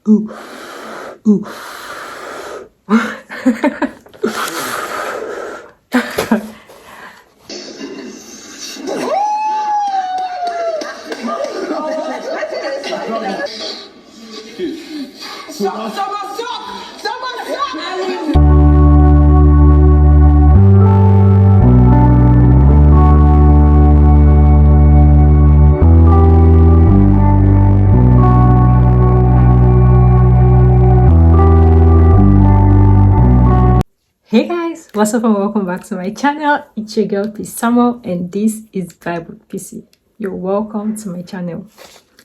Ooh. Ooh. Hey guys, what's up and welcome back to my channel. It's your girl Peacey and this is Bible PC. You're welcome to my channel.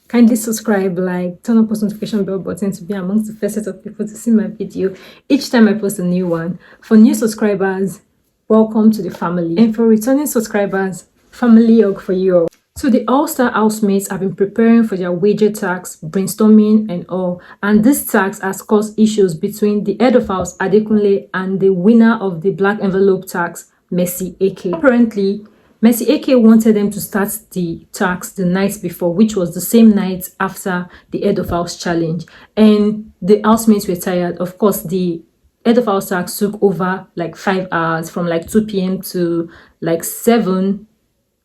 Kindly subscribe, like, turn on post notification bell button to be amongst the first set of people to see my video each time I post a new one. For new subscribers, welcome to the family, and for returning subscribers, family hug for you all. So the all-star housemates have been preparing for their wager tax, brainstorming and all, and this tax has caused issues between the head of house Adekunle and the winner of the black envelope tax, Mercy AK. Apparently, Mercy AK wanted them to start the tax the night before, which was the same night after the head of house challenge, and the housemates were tired. Of course, the head of house tax took over like 5 hours, from like 2 p.m. to like 7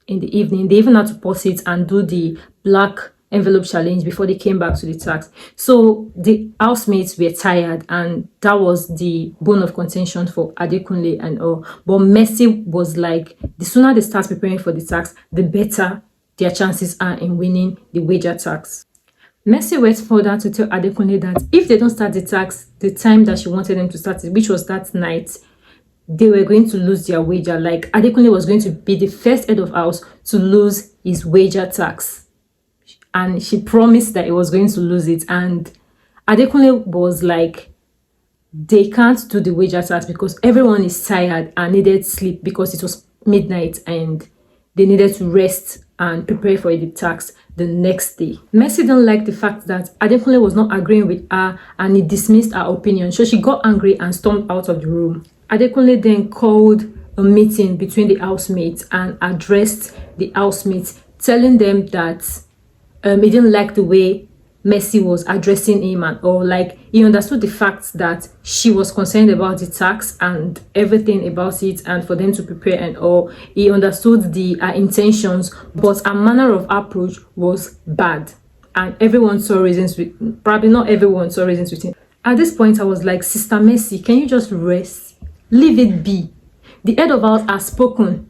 in the evening. They even had to pause it and do the black envelope challenge before they came back to the tax. So the housemates were tired, and that was the bone of contention for Adekunle and all. But Mercy was like, the sooner they start preparing for the tax, the better their chances are in winning the wager tax. Mercy went further to tell Adekunle that if they don't start the tax the time that she wanted them to start it, which was that night, they were going to lose their wager. Like, Adekunle was going to be the first head of house to lose his wager tax, and she promised that he was going to lose it. And Adekunle was like, they can't do the wager tax because everyone is tired and needed sleep because it was midnight and they needed to rest and prepare for the tax the next day. Mercy didn't like the fact that Adekunle was not agreeing with her and he dismissed her opinion, so she got angry and stormed out of the room. Adekunle then called a meeting between the housemates and addressed the housemates, telling them that he didn't like the way Mercy was addressing him and all. Like, he understood the fact that she was concerned about the tax and everything about it, and for them to prepare and all. He understood her intentions, but her manner of approach was bad, and everyone saw reasons with, probably not everyone saw reasons with him. At this point, I was like, Sister Mercy, can you just rest? Leave it be. The head of house has spoken.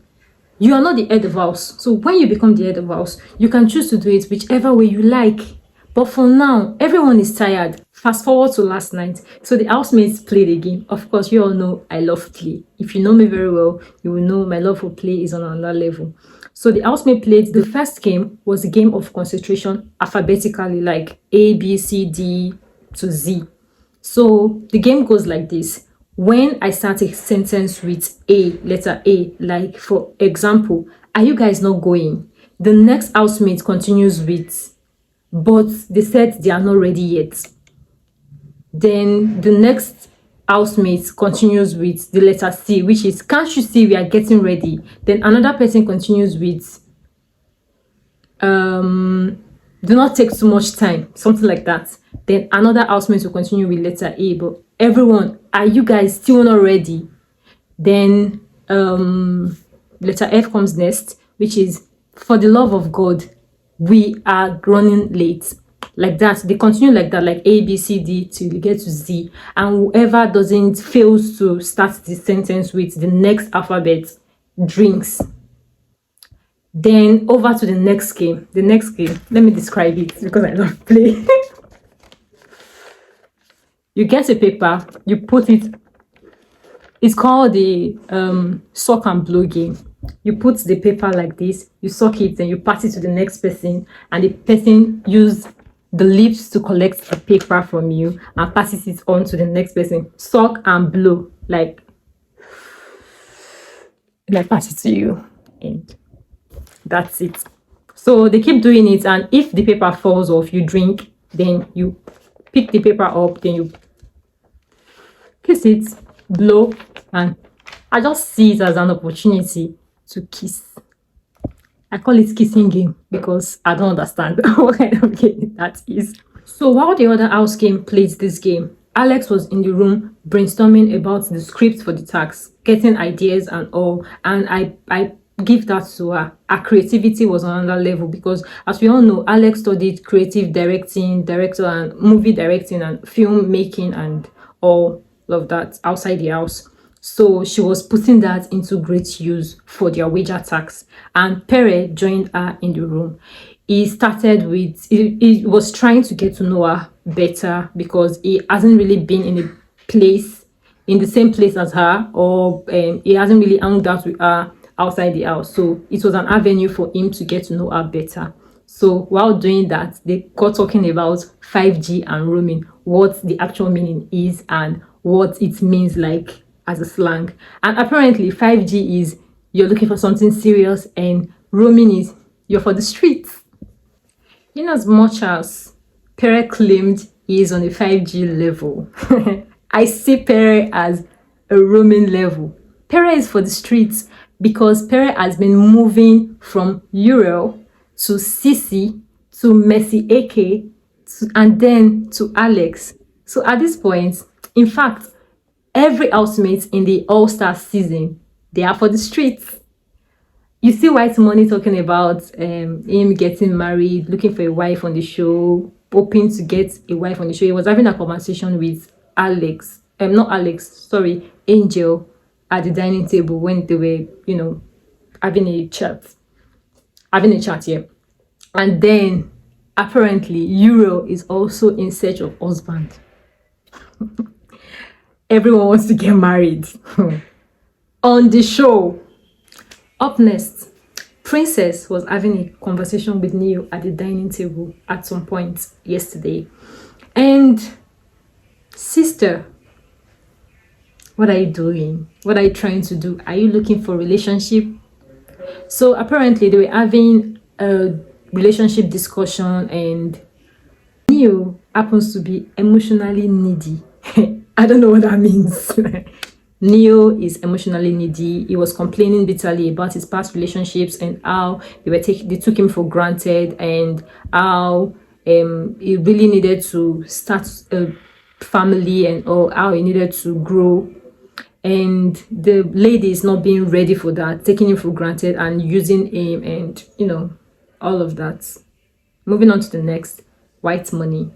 You are not the head of house, so when you become the head of house, you can choose to do it whichever way you like. But for now, everyone is tired. Fast forward to last night. So the housemates played a game. Of course, you all know I love play. If you know me very well, you will know my love for play is on another level. So the housemates played. The first game was a game of concentration, alphabetically, like A, B, C, D to Z. So the game goes like this. When I start a sentence with A, letter A, like for example, are you guys not going? The next housemate continues with, but they said they are not ready yet. Then the next housemate continues with the letter C, which is, can't you see we are getting ready? Then another person continues with, do not take too much time, something like that. Then another housemate will continue with letter A, but everyone, are you guys still not ready? Then letter F comes next, which is, for the love of God, we are running late. Like that. They continue like that, like A, B, C, D till you get to Z. And whoever fails to start the sentence with the next alphabet drinks. Then over to the next game. The next game, let me describe it because I love play. You get a paper, you put it, it's called the suck and blow game. You put the paper like this, you suck it, then you pass it to the next person, and the person use the lips to collect the paper from you and passes it on to the next person. Suck and blow, like pass it to you, and that's it. So they keep doing it, and if the paper falls off, you drink, then you pick the paper up, then you kiss it, blow, and I just see it as an opportunity to kiss. I call it kissing game because I don't understand what kind of game that is. So while the other house game played this game, Alex was in the room brainstorming about the script for the tax, getting ideas and all. And I give that to her. Her creativity was on another level because, as we all know, Alex studied creative directing, director and movie directing and film making and all of that outside the house. So she was putting that into great use for their wager tax. And Pere joined her in the room. He started with, he was trying to get to know her better because he hasn't really been in the same place as her, or he hasn't really hung out with her outside the house. So it was an avenue for him to get to know her better. So while doing that, they got talking about 5G and roaming, what the actual meaning is and what it means like as a slang. And apparently 5G is you're looking for something serious, and roaming is you're for the streets. In as much as Pere claimed he is on a 5G level, I see Pere as a roaming level. Pere is for the streets because Pere has been moving from Euro to CeeCee to Mercy AK and then to Alex. So at this point, in fact, every housemate in the All-Star season, they are for the streets. You see WHITEMONEY talking about him getting married, looking for a wife on the show, hoping to get a wife on the show. He was having a conversation with Angel at the dining table when they were, having a chat here. And then apparently Euro is also in search of husband. Everyone wants to get married on the show. Up next, Princess was having a conversation with Neo at the dining table at some point yesterday. And sister, what are you doing? What are you trying to do? Are you looking for a relationship? So apparently they were having a relationship discussion, and Neo happens to be emotionally needy. I don't know what that means. Neo is emotionally needy. He was complaining bitterly about his past relationships and how they took him for granted, and how he really needed to start a family and how he needed to grow. And the lady is not being ready for that, taking him for granted and using him, and all of that. Moving on to the next, WHITEMONEY.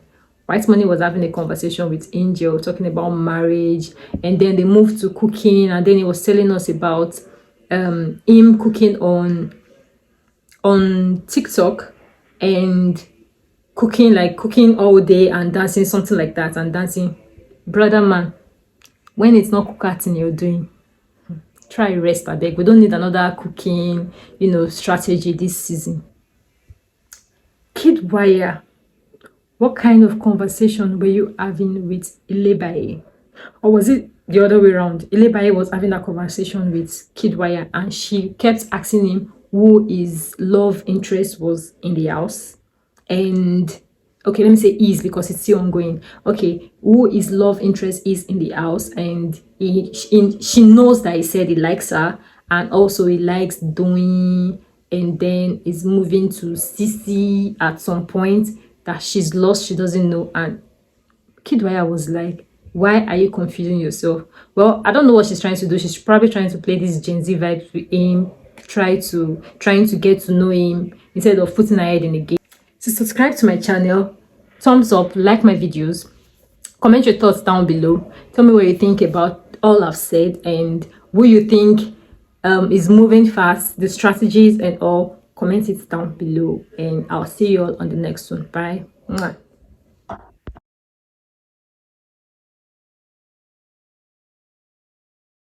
WHITEMONEY was having a conversation with Angel talking about marriage, and then they moved to cooking, and then he was telling us about him cooking on TikTok and cooking all day and dancing, something like that, and dancing. Brother man, when it's not cooking you're doing, try rest, I beg. We don't need another cooking strategy this season. KIDWAYYA, what kind of conversation were you having with ILEBAYE? Or was it the other way around? ILEBAYE was having a conversation with KIDWAYYA, and she kept asking him who his love interest was in the house. And okay, let me say is because it's still ongoing. Okay, who his love interest is in the house, and she knows that he said he likes her, and also he likes DOYIN, and then is moving to CeeCee at some point that she's lost, she doesn't know. And KIDWAYYA was like, why are you confusing yourself? Well, I don't know what she's trying to do. She's probably trying to play this Gen Z vibes with him, trying to get to know him instead of putting her head in the game. So subscribe to my channel, thumbs up, like my videos, comment your thoughts down below. Tell me what you think about all I've said and who you think is moving fast, the strategies and all. Comment it down below, and I'll see you all on the next one. Bye. Mwah.